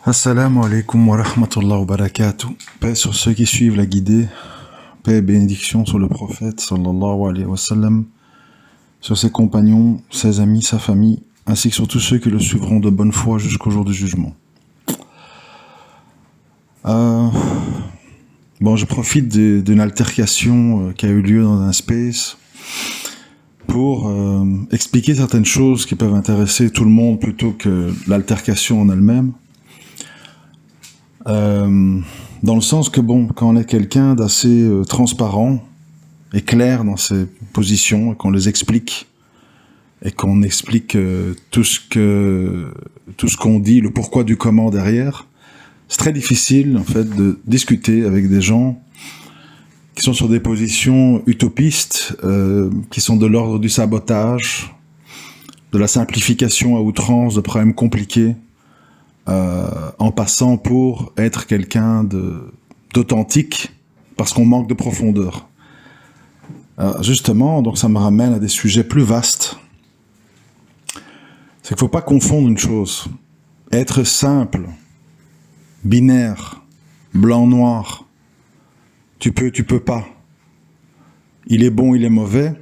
Assalamu alaikum wa rahmatullahi wa barakatuh. Paix sur ceux qui suivent la guidée. Paix et bénédiction sur le prophète sallallahu alayhi wa sallam, sur ses compagnons, ses amis, sa famille, ainsi que sur tous ceux qui le suivront de bonne foi jusqu'au jour du jugement. Je profite d'une altercation qui a eu lieu dans un space pour expliquer certaines choses qui peuvent intéresser tout le monde plutôt que l'altercation en elle-même. Dans le sens que quand on est quelqu'un d'assez transparent et clair dans ses positions, et qu'on les explique, et qu'on explique tout ce qu'on dit, le pourquoi du comment derrière, c'est très difficile en fait de discuter avec des gens qui sont sur des positions utopistes, qui sont de l'ordre du sabotage, de la simplification à outrance de problèmes compliqués, en passant pour être quelqu'un d'authentique, parce qu'on manque de profondeur. Justement, donc ça me ramène à des sujets plus vastes. C'est qu'il ne faut pas confondre une chose. Être simple, binaire, blanc-noir, tu peux pas. Il est bon, il est mauvais.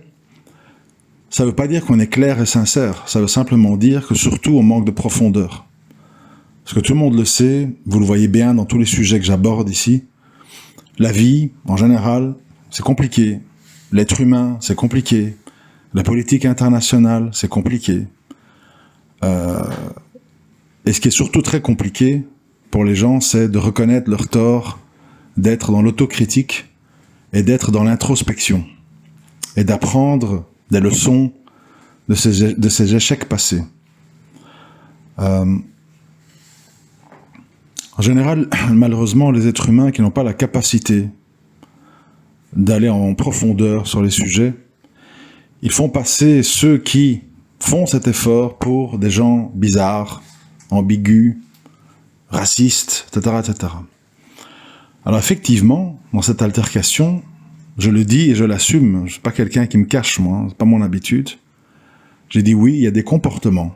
Ça ne veut pas dire qu'on est clair et sincère. Ça veut simplement dire que surtout on manque de profondeur. Parce que tout le monde le sait, vous le voyez bien dans tous les sujets que j'aborde ici, la vie, en général, c'est compliqué. L'être humain, c'est compliqué. La politique internationale, c'est compliqué. Et ce qui est surtout très compliqué pour les gens, c'est de reconnaître leurs torts, d'être dans l'autocritique et d'être dans l'introspection. Et d'apprendre des leçons de ces échecs passés. En général, malheureusement, les êtres humains qui n'ont pas la capacité d'aller en profondeur sur les sujets, ils font passer ceux qui font cet effort pour des gens bizarres, ambigus, racistes, etc., etc. Alors effectivement, dans cette altercation, je le dis et je l'assume, je ne suis pas quelqu'un qui me cache, moi, c'est pas mon habitude. J'ai dit oui, il y a des comportements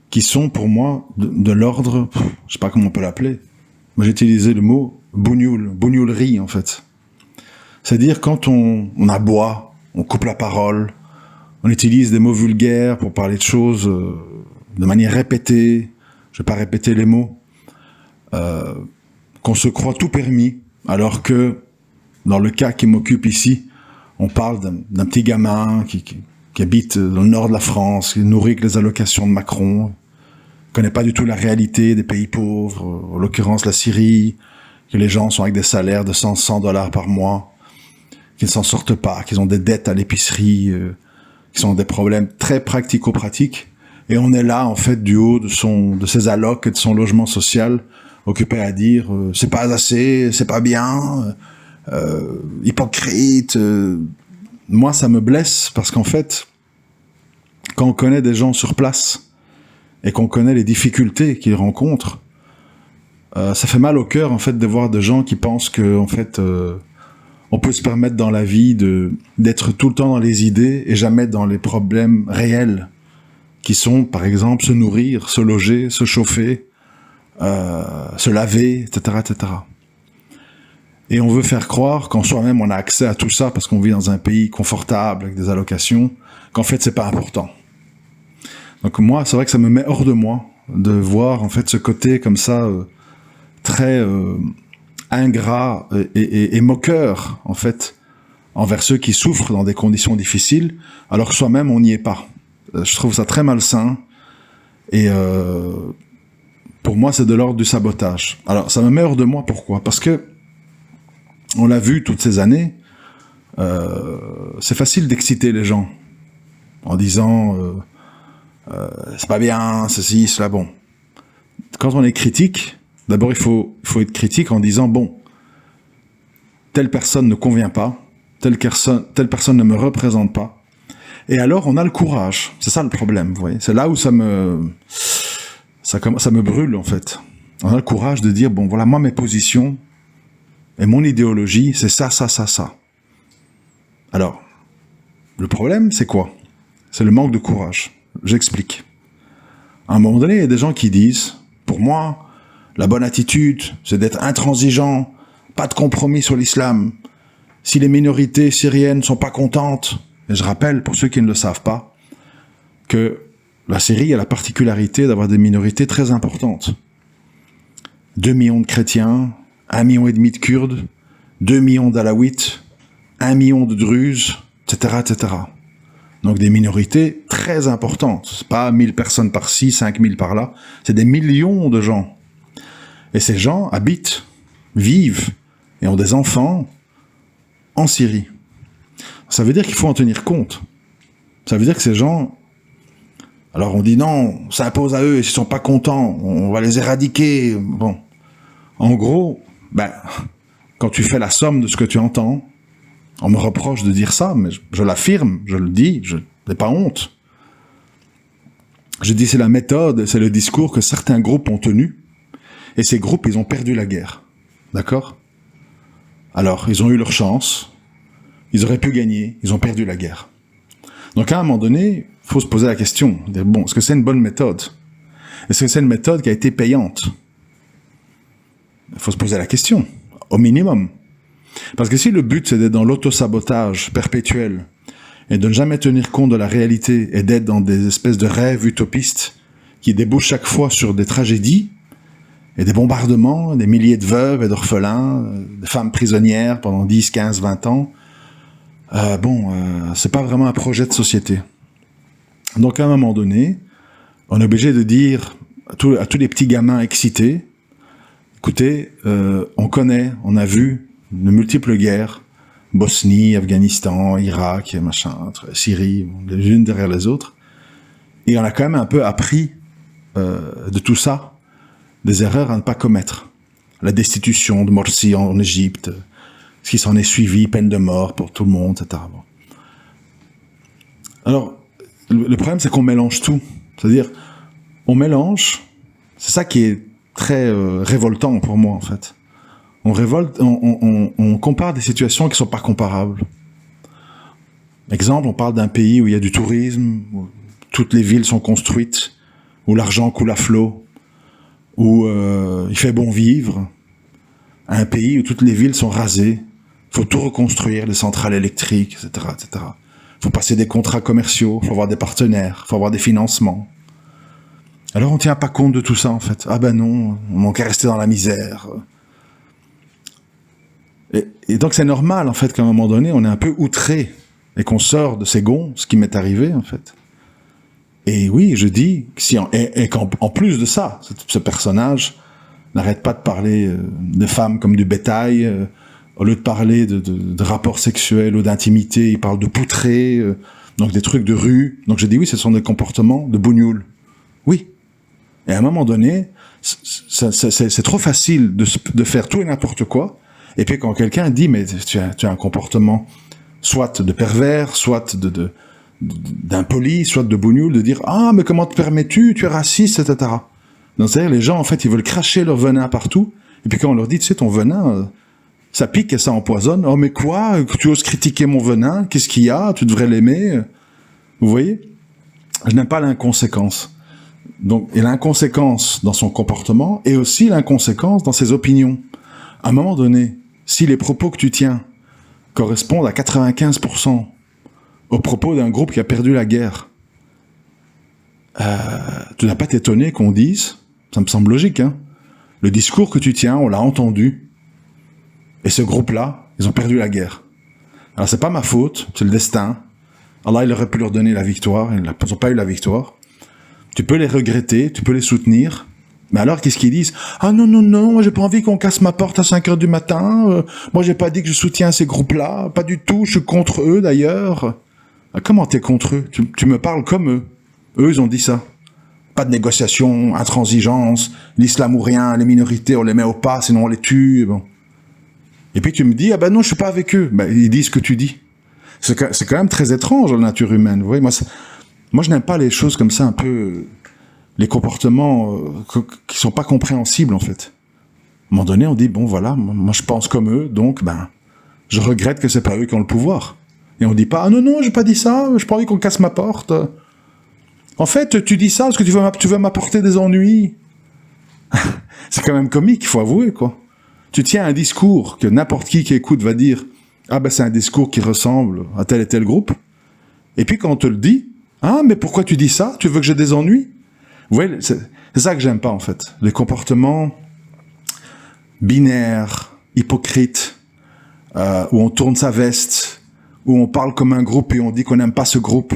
qui sont pour moi de l'ordre, je sais pas comment on peut l'appeler. Moi j'ai utilisé le mot bougnolerie en fait. C'est-à-dire quand on aboie, on coupe la parole, on utilise des mots vulgaires pour parler de choses de manière répétée, je vais pas répéter les mots, qu'on se croit tout permis, alors que dans le cas qui m'occupe ici, on parle d'un petit gamin qui habite dans le nord de la France, qui est nourri avec les allocations de Macron, connaît pas du tout la réalité des pays pauvres, en l'occurrence la Syrie, que les gens sont avec des salaires de $100 par mois, qu'ils ne s'en sortent pas, qu'ils ont des dettes à l'épicerie, qu'ils ont des problèmes très pratico-pratiques, et on est là, en fait, du haut de ses allocs et de son logement social, occupé à dire c'est pas assez, c'est pas bien, hypocrite. Moi, ça me blesse, parce qu'en fait, quand on connaît des gens sur place, et qu'on connaît les difficultés qu'ils rencontrent, ça fait mal au cœur en fait de voir des gens qui pensent que en fait on peut se permettre dans la vie d'être tout le temps dans les idées et jamais dans les problèmes réels qui sont par exemple se nourrir, se loger, se chauffer, se laver, etc., etc. Et on veut faire croire qu'en soi-même on a accès à tout ça parce qu'on vit dans un pays confortable avec des allocations, qu'en fait c'est pas important. Donc moi, c'est vrai que ça me met hors de moi de voir en fait ce côté comme ça très ingrat et moqueur en fait envers ceux qui souffrent dans des conditions difficiles, alors que soi-même on n'y est pas. Je trouve ça très malsain et pour moi c'est de l'ordre du sabotage. Alors ça me met hors de moi, pourquoi ? Parce que on l'a vu toutes ces années, c'est facile d'exciter les gens en disant c'est pas bien, ceci, cela, bon. Quand on est critique, d'abord il faut être critique en disant bon, telle personne ne convient pas, telle personne ne me représente pas. Et alors on a le courage, c'est ça le problème, vous voyez. C'est là où ça me brûle en fait. On a le courage de dire bon voilà, moi mes positions et mon idéologie, c'est ça, ça, ça, ça. Alors, le problème c'est quoi ? C'est le manque de courage. J'explique. À un moment donné, il y a des gens qui disent, pour moi, La bonne attitude, c'est d'être intransigeant, pas de compromis sur l'islam. Si les minorités syriennes sont pas contentes, et je rappelle, pour ceux qui ne le savent pas, que la Syrie a la particularité d'avoir des minorités très importantes. 2 millions de chrétiens, 1,5 million de Kurdes, 2 millions d'Alaouites, 1 million de Druzes, etc., etc. Donc des minorités très importantes. C'est pas 1000 personnes par-ci, 5000 par-là. C'est des millions de gens. Et ces gens habitent, vivent et ont des enfants en Syrie. Ça veut dire qu'il faut en tenir compte. Ça veut dire que ces gens... Alors on dit non, ça impose à eux, et s'ils sont pas contents, on va les éradiquer. Bon. En gros, quand tu fais la somme de ce que tu entends, on me reproche de dire ça, mais je l'affirme, je le dis, je n'ai pas honte. Je dis c'est la méthode, c'est le discours que certains groupes ont tenu, et ces groupes, ils ont perdu la guerre. D'accord ? Alors, ils ont eu leur chance, ils auraient pu gagner, ils ont perdu la guerre. Donc à un moment donné, il faut se poser la question, dire, bon, est-ce que c'est une bonne méthode ? Est-ce que c'est une méthode qui a été payante ? Il faut se poser la question, au minimum. Parce que si le but c'est d'être dans l'autosabotage perpétuel et de ne jamais tenir compte de la réalité et d'être dans des espèces de rêves utopistes qui débouchent chaque fois sur des tragédies et des bombardements, des milliers de veuves et d'orphelins, des femmes prisonnières pendant 10, 15, 20 ans, c'est pas vraiment un projet de société. Donc à un moment donné, on est obligé de dire à tous les petits gamins excités, écoutez, on connaît, on a vu de multiples guerres, Bosnie, Afghanistan, Irak, Syrie, les unes derrière les autres, et on a quand même un peu appris de tout ça, des erreurs à ne pas commettre. La destitution de Morsi en Égypte, ce qui s'en est suivi, peine de mort pour tout le monde, etc. Bon. Alors, le problème, c'est qu'on mélange tout. C'est-à-dire, on mélange, c'est ça qui est très révoltant pour moi, en fait. On compare des situations qui sont pas comparables. Exemple, on parle d'un pays où il y a du tourisme, où toutes les villes sont construites, où l'argent coule à flot, où il fait bon vivre. Un pays où toutes les villes sont rasées, il faut tout reconstruire, les centrales électriques, etc., etc. Il faut passer des contrats commerciaux, il faut avoir des partenaires, il faut avoir des financements. Alors on tient pas compte de tout ça, en fait. Ah ben non, on manque à rester dans la misère. Et donc c'est normal, en fait, qu'à un moment donné, on est un peu outré et qu'on sort de ses gonds, ce qui m'est arrivé, en fait. Et oui, je dis, qu'en plus de ça, ce personnage n'arrête pas de parler de femmes comme du bétail, au lieu de parler de rapports sexuels ou d'intimité, il parle de poutrés, donc des trucs de rue. Donc je dis oui, ce sont des comportements de bougnoul. Oui. Et à un moment donné, c'est trop facile de faire tout et n'importe quoi. Et puis quand quelqu'un dit, mais tu as un comportement soit de pervers, soit d'impoli, soit de bougnoul, de dire « Ah, mais comment te permets-tu? Tu es raciste, etc. » Donc c'est-à-dire, les gens, en fait, ils veulent cracher leur venin partout. Et puis quand on leur dit « Tu sais, ton venin, ça pique et ça empoisonne. »« Oh, mais quoi? Tu oses critiquer mon venin? Qu'est-ce qu'il y a? Tu devrais l'aimer. » Vous voyez? Je n'aime pas l'inconséquence. Donc, et l'inconséquence dans son comportement et aussi l'inconséquence dans ses opinions. À un moment donné, si les propos que tu tiens correspondent à 95% aux propos d'un groupe qui a perdu la guerre, tu n'as pas t'étonner qu'on dise, ça me semble logique, hein, le discours que tu tiens, on l'a entendu, et ce groupe-là, ils ont perdu la guerre. Alors c'est pas ma faute, c'est le destin. Allah, il aurait pu leur donner la victoire, ils n'ont pas eu la victoire. Tu peux les regretter, tu peux les soutenir, mais alors qu'est-ce qu'ils disent? Ah non, non, non, j'ai pas envie qu'on casse ma porte à 5 heures du matin, moi j'ai pas dit que je soutiens ces groupes-là, pas du tout, je suis contre eux d'ailleurs. Ah, comment t'es contre eux? Tu me parles comme eux. Eux, ils ont dit ça. Pas de négociation, intransigeance, l'islam ou rien, les minorités, on les met au pas, sinon on les tue, bon. Et puis tu me dis, ah ben non, je suis pas avec eux. Ben, ils disent ce que tu dis. C'est quand même très étrange, la nature humaine, vous voyez. Moi, je n'aime pas les choses comme ça, un peu, les comportements qui sont pas compréhensibles, en fait. À un moment donné, on dit, bon, voilà, moi je pense comme eux, donc, ben, je regrette que c'est pas eux qui ont le pouvoir. Et on dit pas, ah non, non, j'ai pas dit ça, j'ai pas envie qu'on casse ma porte. En fait, tu dis ça parce que tu veux m'apporter des ennuis. C'est quand même comique, il faut avouer, quoi. Tu tiens un discours que n'importe qui écoute va dire « Ah ben c'est un discours qui ressemble à tel et tel groupe. » Et puis quand on te le dit « Ah mais pourquoi tu dis ça? Tu veux que j'ai des ennuis ?» Vous voyez, c'est ça que j'aime pas en fait. Les comportements binaires, hypocrites, où on tourne sa veste, où on parle comme un groupe et on dit qu'on n'aime pas ce groupe.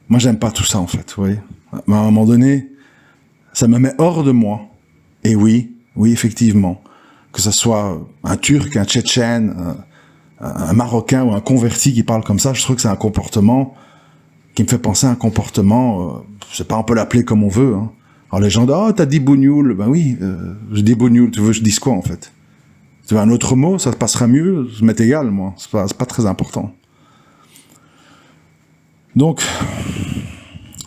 Moi j'aime pas tout ça en fait, vous voyez. À un moment donné, ça me met hors de moi. Et oui, effectivement, que ce soit un Turc, un Tchétchène, un Marocain ou un converti qui parle comme ça, je trouve que c'est un comportement qui me fait penser à un comportement, je sais pas, on peut l'appeler comme on veut. Hein. Alors les gens disent « Oh, t'as dit bougnoul ». Ben oui, je dis bougnoul, tu veux que je dise quoi en fait? Tu veux un autre mot, ça te passera mieux, ça m'est égal, moi, c'est pas très important. Donc,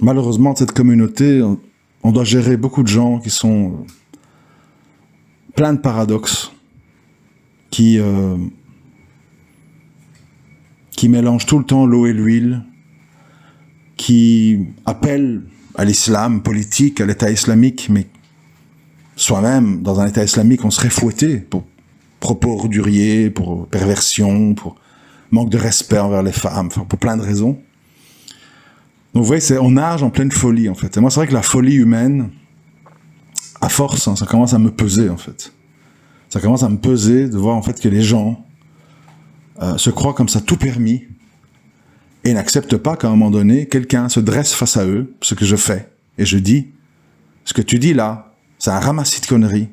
malheureusement, cette communauté, on doit gérer beaucoup de gens qui sont plein de paradoxes, qui mélangent tout le temps l'eau et l'huile, qui appellent à l'islam politique, à l'État islamique, mais soi-même, dans un État islamique, on serait fouetté pour propos orduriers, pour perversion, pour manque de respect envers les femmes, enfin, pour plein de raisons. Donc vous voyez, on nage en pleine folie, en fait. Et moi, c'est vrai que la folie humaine, à force, hein, ça commence à me peser, en fait. Ça commence à me peser de voir, en fait, que les gens se croient comme ça tout permis et n'acceptent pas qu'à un moment donné, quelqu'un se dresse face à eux, ce que je fais, et je dis, ce que tu dis là, c'est un ramassis de conneries.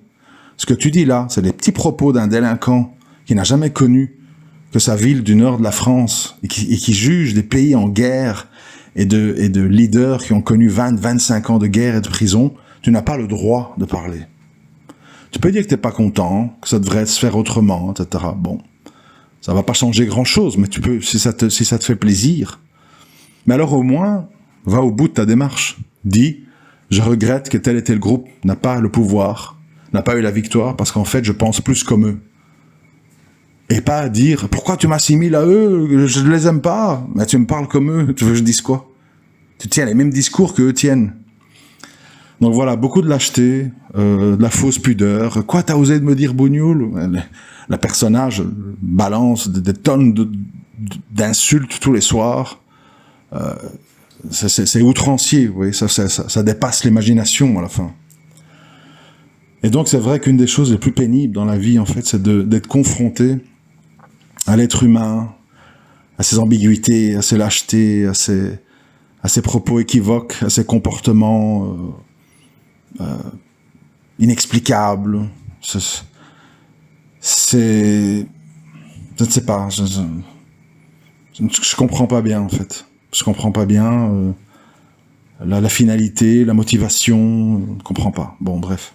Ce que tu dis là, c'est des petits propos d'un délinquant qui n'a jamais connu que sa ville du nord de la France et qui juge des pays en guerre et de leaders qui ont connu 20-25 ans de guerre et de prison. Tu n'as pas le droit de parler. Tu peux dire que t'es pas content, que ça devrait se faire autrement, etc. Bon, ça va pas changer grand-chose, mais tu peux, si ça te fait plaisir. Mais alors au moins, va au bout de ta démarche. Dis, je regrette que tel et tel groupe n'a pas le pouvoir, n'a pas eu la victoire, parce qu'en fait, je pense plus comme eux. Et pas dire, pourquoi tu m'assimiles à eux, je ne les aime pas, mais tu me parles comme eux, tu veux que je dise quoi? Tu tiens les mêmes discours qu'eux tiennent. Donc voilà, beaucoup de lâcheté, de la fausse pudeur. Quoi, t'as osé de me dire bougnoul? Le personnage balance des tonnes d'insultes tous les soirs. C'est outrancier, vous voyez, ça dépasse l'imagination à la fin. Et donc c'est vrai qu'une des choses les plus pénibles dans la vie, en fait, c'est d'être confronté à l'être humain, à ses ambiguïtés, à ses lâchetés, à ses propos équivoques, à ses comportements inexplicables. Je ne sais pas, je comprends pas bien, en fait. Je comprends pas bien la finalité, la motivation, je ne comprends pas. Bon, bref.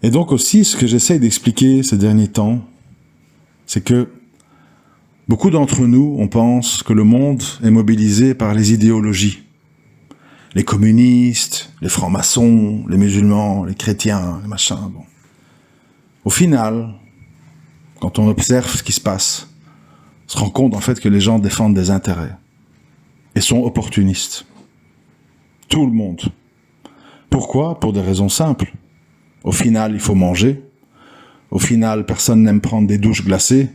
Et donc aussi, ce que j'essaye d'expliquer ces derniers temps, c'est que beaucoup d'entre nous, on pense que le monde est mobilisé par les idéologies. Les communistes, les francs-maçons, les musulmans, les chrétiens, les machins, bon. Au final, quand on observe ce qui se passe, on se rend compte en fait que les gens défendent des intérêts et sont opportunistes. Tout le monde. Pourquoi? Pour des raisons simples. Au final, il faut manger. Au final, personne n'aime prendre des douches glacées.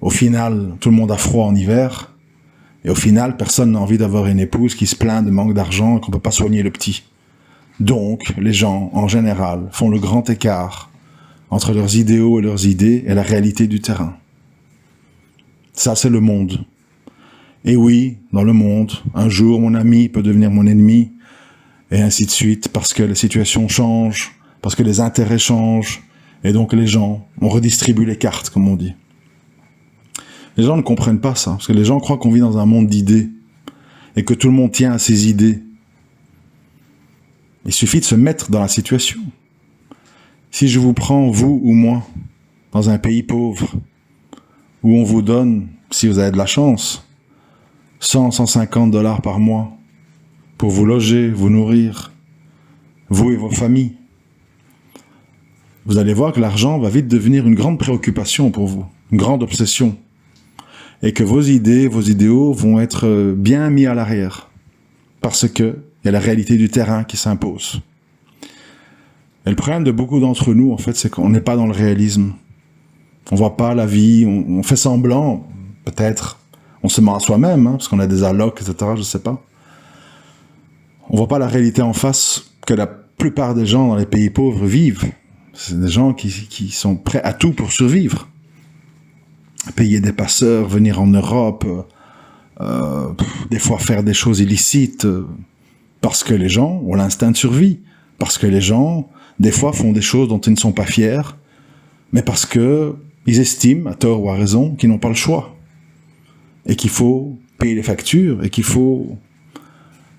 Au final, tout le monde a froid en hiver. Et au final, personne n'a envie d'avoir une épouse qui se plaint de manque d'argent et qu'on ne peut pas soigner le petit. Donc, les gens, en général, font le grand écart entre leurs idéaux et leurs idées et la réalité du terrain. Ça, c'est le monde. Et oui, dans le monde, un jour, mon ami peut devenir mon ennemi, et ainsi de suite, parce que les situations changent, parce que les intérêts changent, et donc les gens, on redistribue les cartes, comme on dit. Les gens ne comprennent pas ça, parce que les gens croient qu'on vit dans un monde d'idées, et que tout le monde tient à ses idées. Il suffit de se mettre dans la situation. Si je vous prends, vous ou moi, dans un pays pauvre, où on vous donne, si vous avez de la chance, 100-150 $ par mois, pour vous loger, vous nourrir, vous et vos familles, vous allez voir que l'argent va vite devenir une grande préoccupation pour vous, une grande obsession. Et que vos idées, vos idéaux vont être bien mis à l'arrière. Parce que Il y a la réalité du terrain qui s'impose. Et le problème de beaucoup d'entre nous, en fait, c'est qu'on n'est pas dans le réalisme. On voit pas la vie, on fait semblant, peut-être, on se ment à soi-même, parce qu'on a des allocs, etc., je sais pas. On voit pas la réalité en face que la plupart des gens dans les pays pauvres vivent. C'est des gens qui sont prêts à tout pour survivre. Payer des passeurs, venir en Europe, des fois faire des choses illicites, parce que les gens ont l'instinct de survie, parce que les gens, des fois, font des choses dont ils ne sont pas fiers, mais parce que ils estiment, à tort ou à raison, qu'ils n'ont pas le choix, et qu'il faut payer les factures, et qu'il faut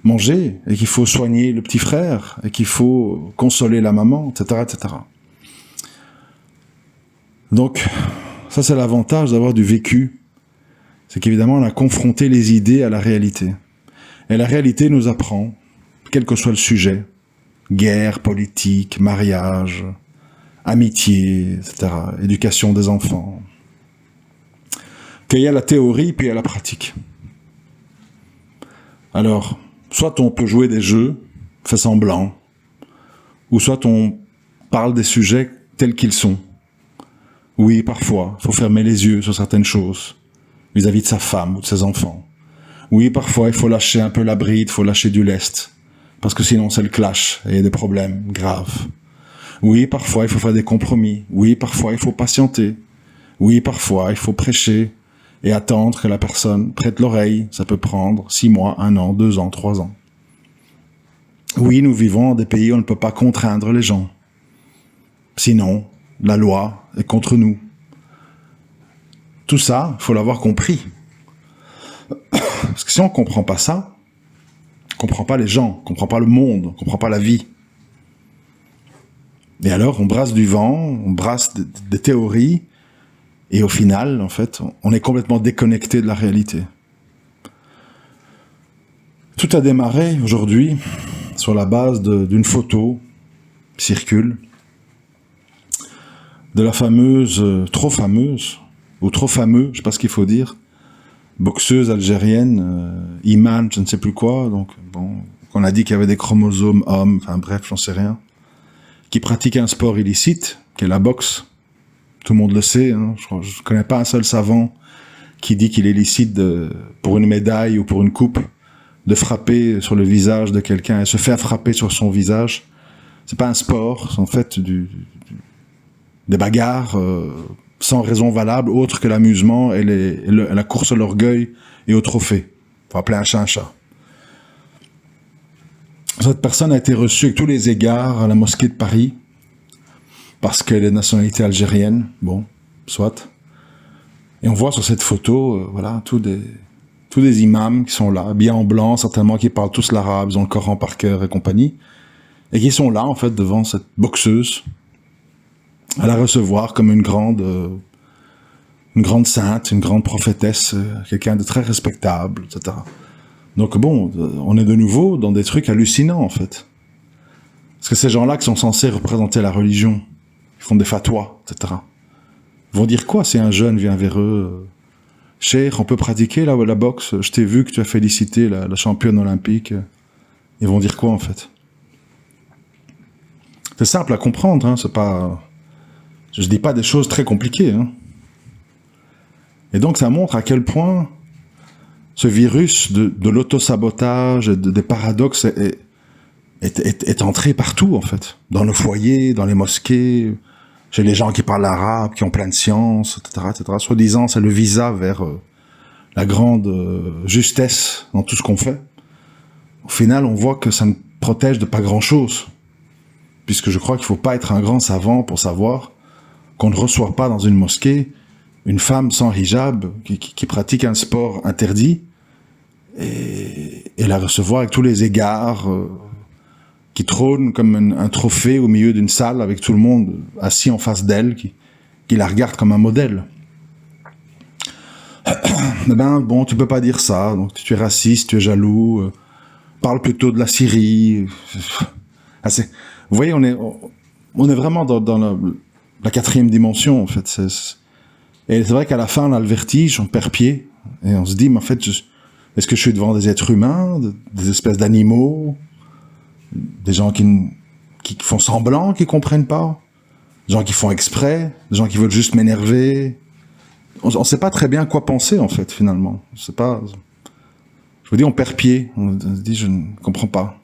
manger, et qu'il faut soigner le petit frère, et qu'il faut consoler la maman, etc., etc. Donc, ça c'est l'avantage d'avoir du vécu, c'est qu'évidemment on a confronté les idées à la réalité. Et la réalité nous apprend, quel que soit le sujet, guerre, politique, mariage, amitié, etc., éducation des enfants, qu'il y a la théorie puis il y a la pratique. Alors, soit on peut jouer des jeux, fait semblant, ou soit on parle des sujets tels qu'ils sont. Oui, parfois, il faut fermer les yeux sur certaines choses, vis-à-vis de sa femme ou de ses enfants. Oui, parfois, il faut lâcher un peu la bride, il faut lâcher du lest, parce que sinon c'est le clash et il y a des problèmes graves. Oui, parfois, il faut faire des compromis. Oui, parfois, il faut patienter. Oui, parfois, il faut prêcher et attendre que la personne prête l'oreille. Ça peut prendre 6 mois, 1 an, 2 ans, 3 ans. Oui, nous vivons dans des pays où on ne peut pas contraindre les gens. Sinon, la loi est contre nous. Tout ça, il faut l'avoir compris. Parce que si on ne comprend pas ça, on ne comprend pas les gens, on ne comprend pas le monde, on ne comprend pas la vie. Et alors, on brasse du vent, on brasse des théories, et au final, en fait, on est complètement déconnecté de la réalité. Tout a démarré aujourd'hui sur la base d'une photo qui circule de la fameuse, trop fameuse, ou trop fameux, je sais pas ce qu'il faut dire, boxeuse algérienne, Iman, je ne sais plus quoi, donc bon, on a dit qu'il y avait des chromosomes hommes, enfin bref, j'en sais rien, qui pratique un sport illicite, qui est la boxe. Tout le monde le sait, hein. Je ne connais pas un seul savant qui dit qu'il est licite pour une médaille ou pour une coupe de frapper sur le visage de quelqu'un et se faire frapper sur son visage. C'est pas un sport, c'est en fait des bagarres sans raison valable autre que l'amusement et la course à l'orgueil et au trophée. Faut appeler un chat un chat. Cette personne a été reçue avec tous les égards à la mosquée de Paris, parce qu'elle est de nationalité algérienne, bon, soit. Et on voit sur cette photo, voilà, tous des imams qui sont là, habillés en blanc, certainement, qui parlent tous l'arabe, ils ont le Coran par cœur et compagnie, et qui sont là, en fait, devant cette boxeuse, à la recevoir comme une grande sainte, une grande prophétesse, quelqu'un de très respectable, etc. Donc bon, on est de nouveau dans des trucs hallucinants, en fait. Parce que ces gens-là qui sont censés représenter la religion, ils font des fatwas, etc. Ils vont dire quoi si un jeune vient vers eux, Cheikh, on peut pratiquer la boxe, je t'ai vu que tu as félicité la championne olympique. Ils vont dire quoi, en fait? C'est simple à comprendre, hein, c'est pas... Je dis pas des choses très compliquées, hein. Et donc ça montre à quel point ce virus de l'autosabotage, des paradoxes est entré partout, en fait. Dans le foyer, dans les mosquées, chez les gens qui parlent arabe, qui ont plein de sciences, etc., etc. Soi-disant, c'est le visa vers la grande justesse dans tout ce qu'on fait. Au final, on voit que ça ne protège de pas grand-chose. Puisque je crois qu'il ne faut pas être un grand savant pour savoir qu'on ne reçoit pas dans une mosquée une femme sans hijab qui pratique un sport interdit et la recevoir avec tous les égards qui trône comme un trophée au milieu d'une salle avec tout le monde assis en face d'elle qui la regarde comme un modèle. Eh ben bon, tu peux pas dire ça, donc tu es raciste, tu es jaloux, parle plutôt de la Syrie. Vous voyez, on est vraiment dans la 4e dimension, en fait. Et c'est vrai qu'à la fin, on a le vertige, on perd pied, et on se dit, mais en fait, est-ce que je suis devant des êtres humains, des espèces d'animaux? des gens qui font semblant, qui comprennent pas, des gens qui font exprès, des gens qui veulent juste m'énerver. On sait pas très bien quoi penser, en fait, finalement. Je vous dis, on perd pied. On se dit, je ne comprends pas.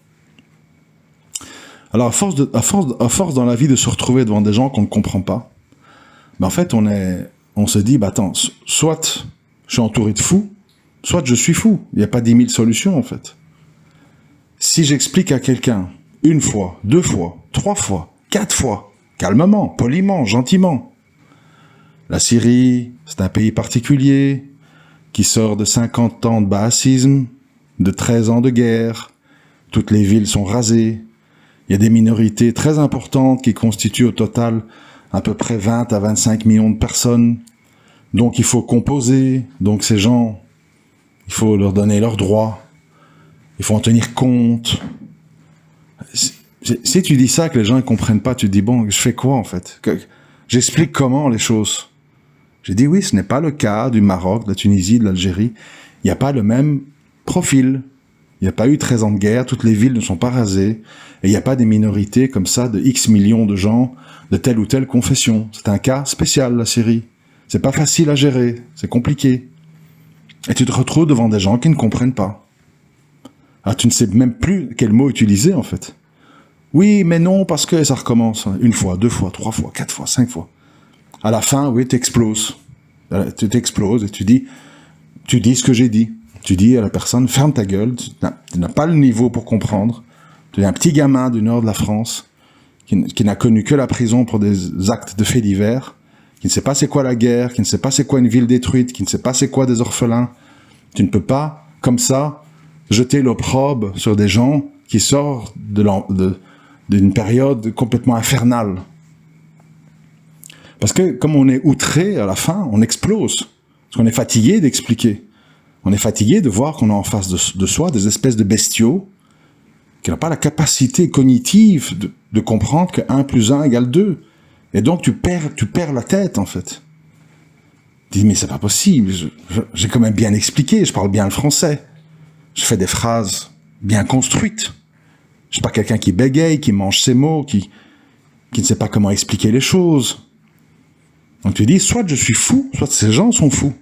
Alors, à force dans la vie de se retrouver devant des gens qu'on ne comprend pas, ben en fait, on se dit, bah attends, soit je suis entouré de fous, soit je suis fou. Il n'y a pas 10 000 solutions, en fait. Si j'explique à quelqu'un, une fois, 2 fois, 3 fois, 4 fois, calmement, poliment, gentiment, la Syrie, c'est un pays particulier, qui sort de 50 ans de baasisme, de 13 ans de guerre, toutes les villes sont rasées, il y a des minorités très importantes qui constituent au total à peu près 20 à 25 millions de personnes, donc il faut composer, donc ces gens, il faut leur donner leurs droits, il faut en tenir compte. Si tu dis ça, que les gens ne comprennent pas, tu te dis, bon, je fais quoi en fait? J'explique comment les choses. J'ai dit, oui, ce n'est pas le cas du Maroc, de la Tunisie, de l'Algérie. Il n'y a pas le même profil. Il n'y a pas eu 13 ans de guerre, toutes les villes ne sont pas rasées, et il n'y a pas des minorités comme ça de X millions de gens de telle ou telle confession. C'est un cas spécial, la Syrie. C'est pas facile à gérer, c'est compliqué. Et tu te retrouves devant des gens qui ne comprennent pas. Ah, tu ne sais même plus quel mot utiliser, en fait. Oui, mais non, parce que ça recommence. 1 fois, 2 fois, 3 fois, 4 fois, 5 fois. À la fin, oui, t'exploses. Tu t'exploses et tu dis ce que j'ai dit. Tu dis à la personne, ferme ta gueule, tu n'as pas le niveau pour comprendre. Tu es un petit gamin du nord de la France qui n'a connu que la prison pour des actes de faits divers, qui ne sait pas c'est quoi la guerre, qui ne sait pas c'est quoi une ville détruite, qui ne sait pas c'est quoi des orphelins. Tu ne peux pas, comme ça, jeter l'opprobre sur des gens qui sortent d'une période complètement infernale. Parce que comme on est outré à la fin, on explose. Parce qu'on est fatigué d'expliquer. On est fatigué de voir qu'on a en face de soi des espèces de bestiaux qui n'ont pas la capacité cognitive de comprendre que 1 plus 1 égale 2. Et donc tu perds la tête en fait. Tu dis mais c'est pas possible, j'ai quand même bien expliqué, je parle bien le français. Je fais des phrases bien construites. Je suis pas quelqu'un qui bégaye, qui mange ses mots, qui ne sait pas comment expliquer les choses. Donc tu dis, soit je suis fou, soit ces gens sont fous.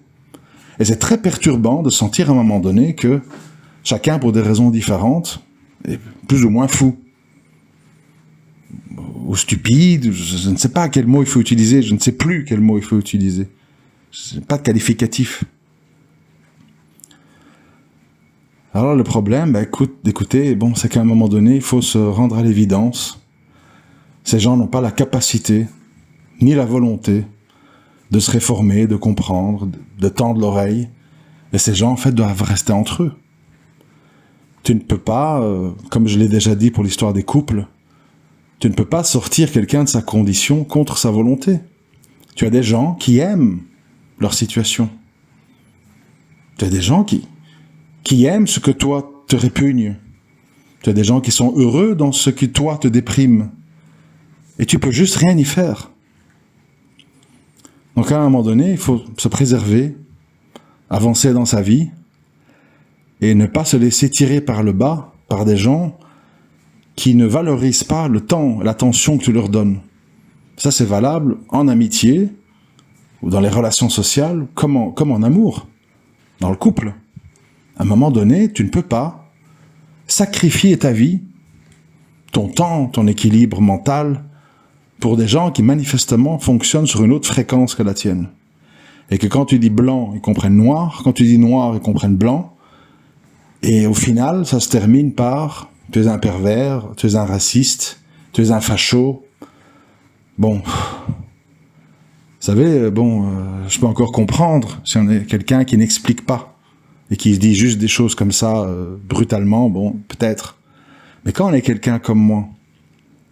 Et c'est très perturbant de sentir à un moment donné que chacun, pour des raisons différentes, est plus ou moins fou. Ou stupide, je ne sais pas quel mot il faut utiliser, je ne sais plus quel mot il faut utiliser. Pas de qualificatif. Alors le problème, écoutez, bon, c'est qu'à un moment donné, il faut se rendre à l'évidence. Ces gens n'ont pas la capacité, ni la volonté, de se réformer, de comprendre, de tendre l'oreille. Et ces gens, en fait, doivent rester entre eux. Tu ne peux pas, comme je l'ai déjà dit pour l'histoire des couples, tu ne peux pas sortir quelqu'un de sa condition contre sa volonté. Tu as des gens qui aiment leur situation. Tu as des gens qui aiment ce que toi te répugne. Tu as des gens qui sont heureux dans ce qui toi te déprime. Et tu peux juste rien y faire. Donc à un moment donné, il faut se préserver, avancer dans sa vie, et ne pas se laisser tirer par le bas par des gens qui ne valorisent pas le temps, l'attention que tu leur donnes. Ça, c'est valable en amitié, ou dans les relations sociales, comme en amour, dans le couple. À un moment donné, tu ne peux pas sacrifier ta vie, ton temps, ton équilibre mental, pour des gens qui manifestement fonctionnent sur une autre fréquence que la tienne. Et que quand tu dis blanc, ils comprennent noir, quand tu dis noir, ils comprennent blanc, et au final, ça se termine par « tu es un pervers, tu es un raciste, tu es un facho ». Bon, vous savez, je peux encore comprendre si on est quelqu'un qui n'explique pas et qui se dit juste des choses comme ça, brutalement, bon, peut-être. Mais quand on est quelqu'un comme moi,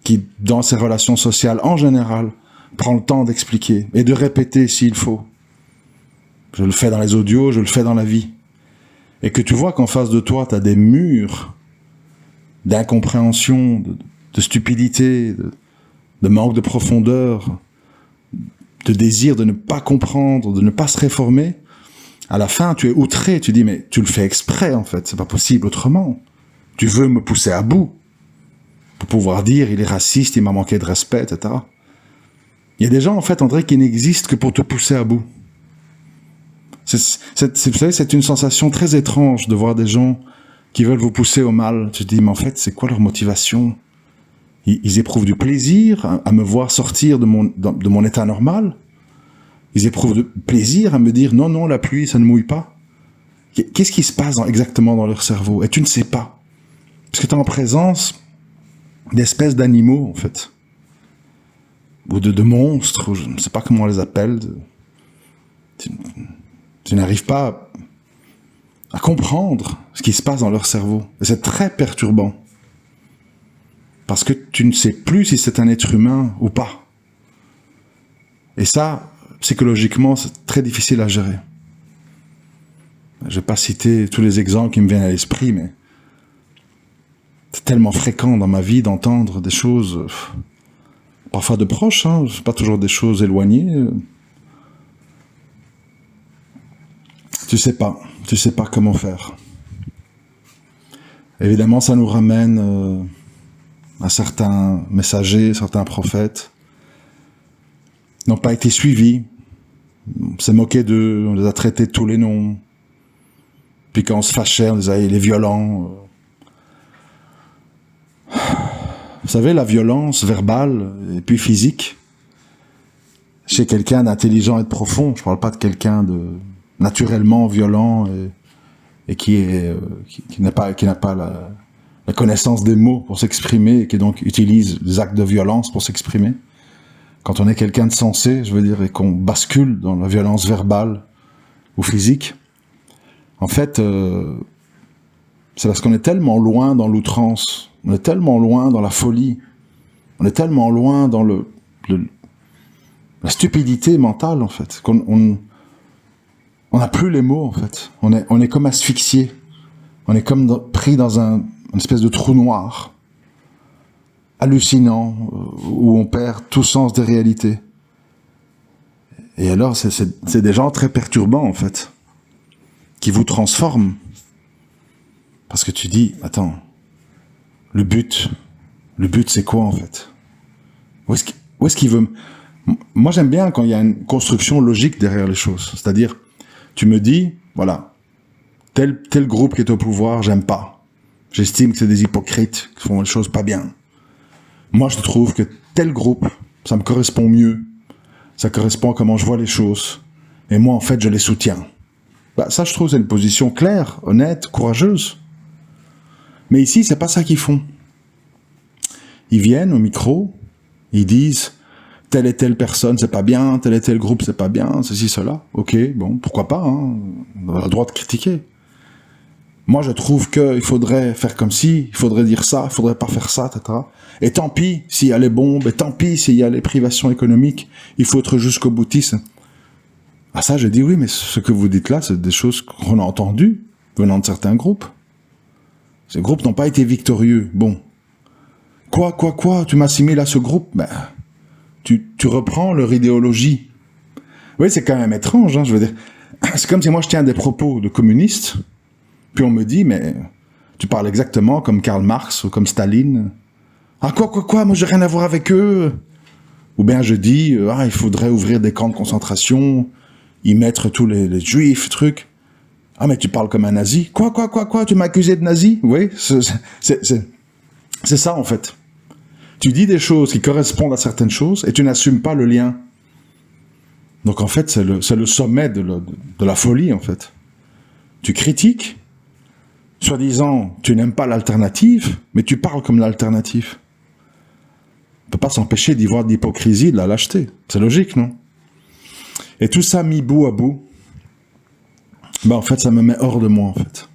qui, dans ses relations sociales, en général, prend le temps d'expliquer et de répéter s'il faut. Je le fais dans les audios, je le fais dans la vie. Et que tu vois qu'en face de toi, tu as des murs d'incompréhension, de stupidité, de manque de profondeur, de désir de ne pas comprendre, de ne pas se réformer, à la fin, tu es outré, tu dis, mais tu le fais exprès, en fait, c'est pas possible autrement. Tu veux me pousser à bout. pour pouvoir dire il est raciste, il m'a manqué de respect, etc. Il y a des gens, en fait, André, qui n'existent que pour te pousser à bout. Vous savez, c'est une sensation très étrange de voir des gens qui veulent vous pousser au mal. Tu te dis, mais en fait, c'est quoi leur motivation? Ils éprouvent du plaisir à me voir sortir de mon état normal. Ils éprouvent du plaisir à me dire, non, non, la pluie, ça ne mouille pas. Qu'est-ce qui se passe exactement dans leur cerveau? Et tu ne sais pas. Parce que tu es en présence d'espèces d'animaux, en fait. Ou de monstres, ou je ne sais pas comment on les appelle. Tu n'arrives pas à comprendre ce qui se passe dans leur cerveau. Et c'est très perturbant. Parce que tu ne sais plus si c'est un être humain ou pas. Et ça, psychologiquement, c'est très difficile à gérer. Je ne vais pas citer tous les exemples qui me viennent à l'esprit, mais c'est tellement fréquent dans ma vie d'entendre des choses, parfois de proches, hein, pas toujours des choses éloignées. Tu sais pas comment faire. Évidemment, ça nous ramène à certains messagers, certains prophètes n'ont pas été suivis. On s'est moqué d'eux, on les a traités de tous les noms. Puis quand on se fâchait, on disait, il est violent. Vous savez, la violence verbale et puis physique, chez quelqu'un d'intelligent et de profond, je ne parle pas de quelqu'un de naturellement violent et qui n'a pas la connaissance des mots pour s'exprimer et qui donc utilise des actes de violence pour s'exprimer. Quand on est quelqu'un de sensé, je veux dire, et qu'on bascule dans la violence verbale ou physique, en fait, c'est parce qu'on est tellement loin dans l'outrance, on est tellement loin dans la folie, on est tellement loin dans la stupidité mentale, en fait, qu'on n'a plus les mots, en fait. On est comme asphyxié, on est comme pris dans une espèce de trou noir, hallucinant, où on perd tout sens des réalités. Et alors, c'est des gens très perturbants, en fait, qui vous transforment. Parce que tu dis, attends, le but c'est quoi, en fait? Où est-ce qu'il veut... Moi, j'aime bien quand il y a une construction logique derrière les choses. C'est-à-dire, tu me dis, voilà, tel groupe qui est au pouvoir, j'aime pas. J'estime que c'est des hypocrites qui font les choses pas bien. Moi, je trouve que tel groupe, ça me correspond mieux. Ça correspond à comment je vois les choses. Et moi, en fait, je les soutiens. Bah, ça, je trouve, c'est une position claire, honnête, courageuse. Mais ici, c'est pas ça qu'ils font. Ils viennent au micro, ils disent telle et telle personne, c'est pas bien, tel et tel groupe, c'est pas bien, ceci, cela. Ok, bon, pourquoi pas, hein, on a le droit de critiquer. Moi, je trouve qu'il faudrait faire comme ci, il faudrait dire ça, il faudrait pas faire ça, etc. Et tant pis s'il y a les bombes, et tant pis s'il y a les privations économiques, il faut être jusqu'au boutiste. Ah ça, je dis oui, mais ce que vous dites là, c'est des choses qu'on a entendues venant de certains groupes. Ces groupes n'ont pas été victorieux. Bon. Quoi, tu m'assimiles à ce groupe? Ben, tu reprends leur idéologie. Oui, c'est quand même étrange, hein, je veux dire. C'est comme si moi je tiens des propos de communistes, puis on me dit, mais tu parles exactement comme Karl Marx ou comme Staline. Ah quoi, moi j'ai rien à voir avec eux. Ou bien je dis, il faudrait ouvrir des camps de concentration, y mettre tous les juifs, trucs. Ah mais tu parles comme un nazi. Quoi, tu m'as accusé de nazi? Oui, c'est ça en fait. Tu dis des choses qui correspondent à certaines choses et tu n'assumes pas le lien. Donc en fait, c'est le sommet de la folie en fait. Tu critiques, soi-disant, tu n'aimes pas l'alternative, mais tu parles comme l'alternative. On ne peut pas s'empêcher d'y voir de l'hypocrisie, de la lâcheté. C'est logique, non? Et tout ça mis bout à bout, en fait, ça me met hors de moi, en fait.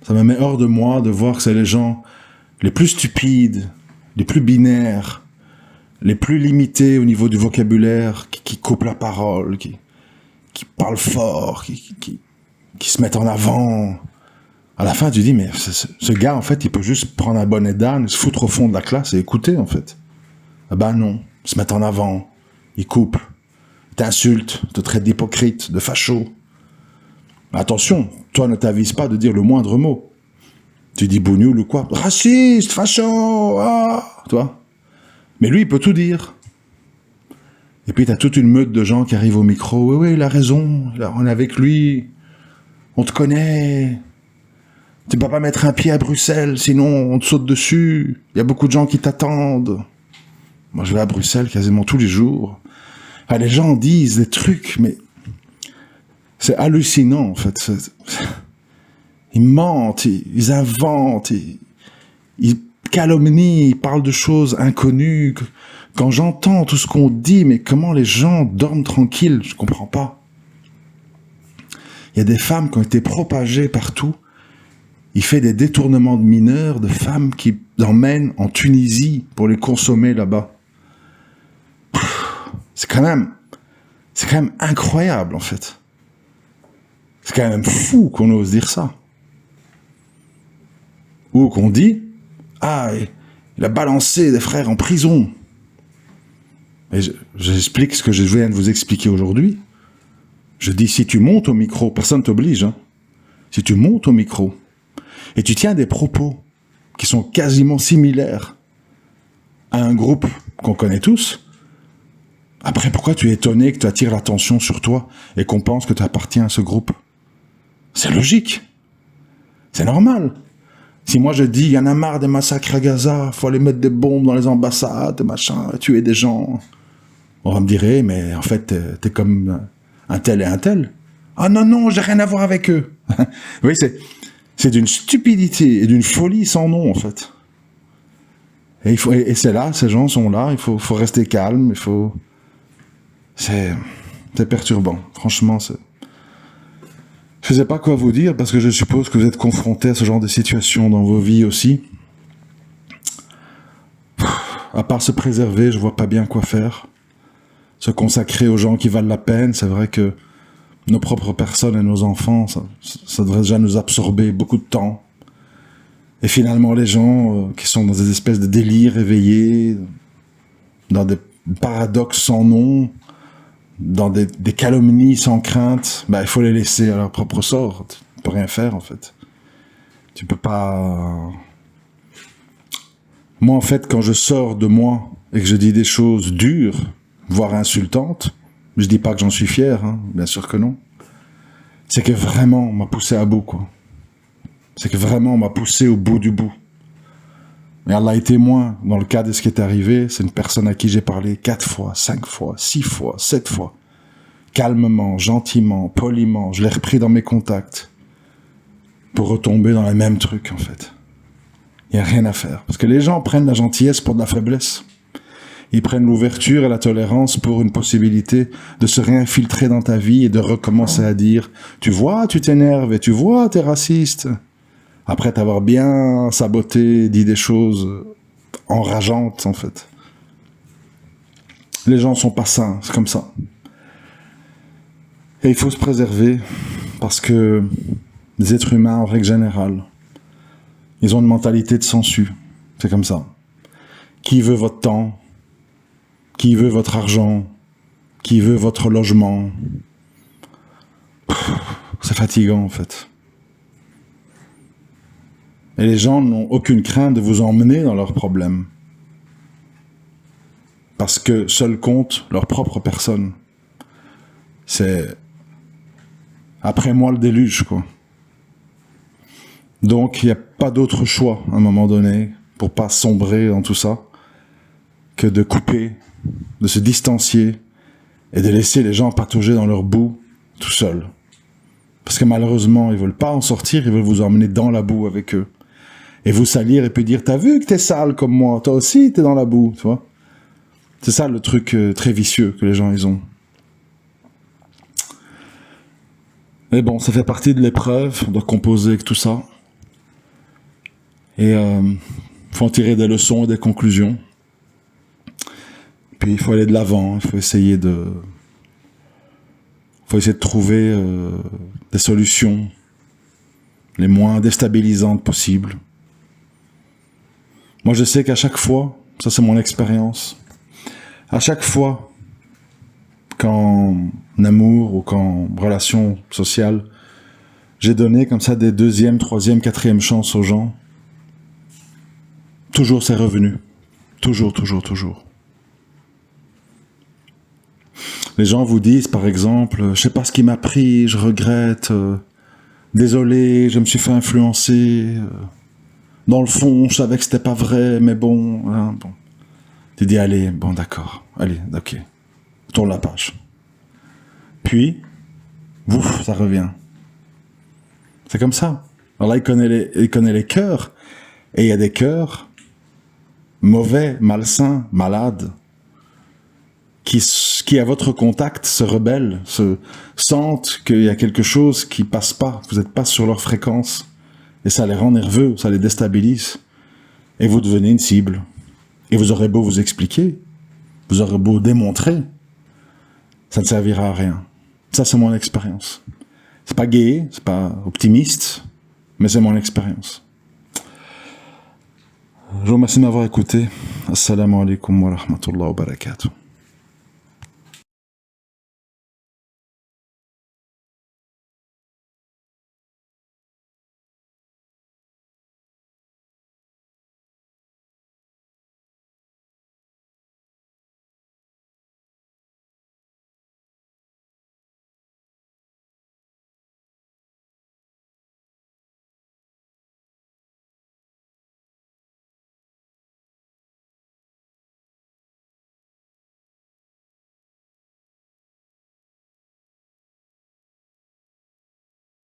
Ça me met hors de moi de voir que c'est les gens les plus stupides, les plus binaires, les plus limités au niveau du vocabulaire, qui coupent la parole, qui parlent fort, qui se mettent en avant. À la fin, tu dis, mais ce gars, en fait, il peut juste prendre un bonnet d'âne, se foutre au fond de la classe et écouter, en fait. Ah ben non, ils se mettent en avant, ils coupent, ils t'insultent, ils te traitent d'hypocrite, de facho. Mais attention, toi ne t'avises pas de dire le moindre mot. Tu dis bougnoule ou quoi? Raciste, facho, ah, tu vois. Mais lui, il peut tout dire. Et puis, t'as toute une meute de gens qui arrivent au micro. Oui, il a raison, là, on est avec lui, on te connaît. Tu peux pas mettre un pied à Bruxelles, sinon on te saute dessus. Il y a beaucoup de gens qui t'attendent. Moi, je vais à Bruxelles quasiment tous les jours. Enfin, les gens disent des trucs, mais c'est hallucinant, en fait. Ils mentent, ils inventent, ils calomnient, ils parlent de choses inconnues. Quand j'entends tout ce qu'on dit, mais comment les gens dorment tranquilles, je comprends pas. Il y a des femmes qui ont été propagées partout. Il fait des détournements de mineurs, de femmes qui emmènent en Tunisie pour les consommer là-bas. C'est quand même incroyable, en fait. C'est quand même fou qu'on ose dire ça. Ou qu'on dit, ah, il a balancé des frères en prison. Et j'explique ce que je viens de vous expliquer aujourd'hui. Je dis, si tu montes au micro, personne t'oblige, hein. Si tu montes au micro, et tu tiens des propos qui sont quasiment similaires à un groupe qu'on connaît tous, après, pourquoi tu es étonné que tu attires l'attention sur toi et qu'on pense que tu appartiens à ce groupe? C'est logique. C'est normal. Si moi je dis, il y en a marre des massacres à Gaza, faut aller mettre des bombes dans les ambassades, machin, tuer des gens, on va me dire, mais en fait, t'es comme un tel et un tel. Ah non, j'ai rien à voir avec eux. Oui, c'est d'une stupidité et d'une folie sans nom, en fait. Et c'est là, ces gens sont là, il faut rester calme, c'est perturbant. Franchement, je sais pas quoi vous dire, parce que je suppose que vous êtes confrontés à ce genre de situation dans vos vies aussi. À part se préserver, je vois pas bien quoi faire. Se consacrer aux gens qui valent la peine, c'est vrai que nos propres personnes et nos enfants, ça devrait déjà nous absorber beaucoup de temps. Et finalement, les gens qui sont dans des espèces de délires éveillés, dans des paradoxes sans nom, dans des calomnies sans crainte, il faut les laisser à leur propre sort. Tu peux rien faire, en fait. Tu peux pas... Moi, en fait, quand je sors de moi et que je dis des choses dures, voire insultantes, je dis pas que j'en suis fier, hein, bien sûr que non. C'est que vraiment, on m'a poussé à bout, quoi. C'est que vraiment, on m'a poussé au bout du bout. Et Allah est témoin, dans le cas de ce qui est arrivé, c'est une personne à qui j'ai parlé 4 fois, 5 fois, 6 fois, 7 fois. Calmement, gentiment, poliment, je l'ai repris dans mes contacts. Pour retomber dans le même truc, en fait. Il n'y a rien à faire. Parce que les gens prennent la gentillesse pour de la faiblesse. Ils prennent l'ouverture et la tolérance pour une possibilité de se réinfiltrer dans ta vie et de recommencer à dire « Tu vois, tu t'énerves et tu vois, t'es raciste. » Après t'avoir bien saboté, dit des choses enrageantes, en fait. Les gens sont pas sains, c'est comme ça. Et il faut se préserver parce que les êtres humains, en règle générale, ils ont une mentalité de sensu. C'est comme ça. Qui veut votre temps? Qui veut votre argent? Qui veut votre logement? C'est fatigant, en fait. Et les gens n'ont aucune crainte de vous emmener dans leurs problèmes. Parce que seul compte leur propre personne. C'est... Après moi le déluge, quoi. Donc, il n'y a pas d'autre choix, à un moment donné, pour pas sombrer dans tout ça, que de couper, de se distancier, et de laisser les gens patauger dans leur boue, tout seuls. Parce que malheureusement, ils veulent pas en sortir, ils veulent vous emmener dans la boue avec eux. Et vous salir, et puis dire, t'as vu que t'es sale comme moi, toi aussi t'es dans la boue, tu vois. C'est ça le truc très vicieux que les gens, ils ont. Mais bon, ça fait partie de l'épreuve, on doit composer avec tout ça. Et faut en tirer des leçons et des conclusions. Puis il faut aller de l'avant, il faut essayer de trouver des solutions les moins déstabilisantes possibles. Moi je sais qu'à chaque fois, ça c'est mon expérience, à chaque fois qu'en amour ou qu'en relation sociale, j'ai donné comme ça des 2e, 3e, 4e chances aux gens, toujours c'est revenu. Toujours, toujours, toujours. Les gens vous disent, par exemple, je sais pas ce qui m'a pris, je regrette, désolé, je me suis fait influencer, dans le fond, je savais que c'était pas vrai, mais bon, hein, bon. Tu dis, allez, bon, d'accord, allez, ok, tourne la page. Puis, ouf, ça revient. C'est comme ça. Alors là, il connaît les cœurs, et il y a des cœurs mauvais, malsains, malades, qui à votre contact se rebellent, se sentent qu'il y a quelque chose qui passe pas, vous n'êtes pas sur leur fréquence, et ça les rend nerveux, ça les déstabilise, et vous devenez une cible. Et vous aurez beau vous expliquer, vous aurez beau démontrer, ça ne servira à rien. Ça, c'est mon expérience. C'est pas gai, c'est pas optimiste, mais c'est mon expérience. Je vous remercie de m'avoir écouté. Assalamu alaikum wa rahmatullahi wa barakatuh.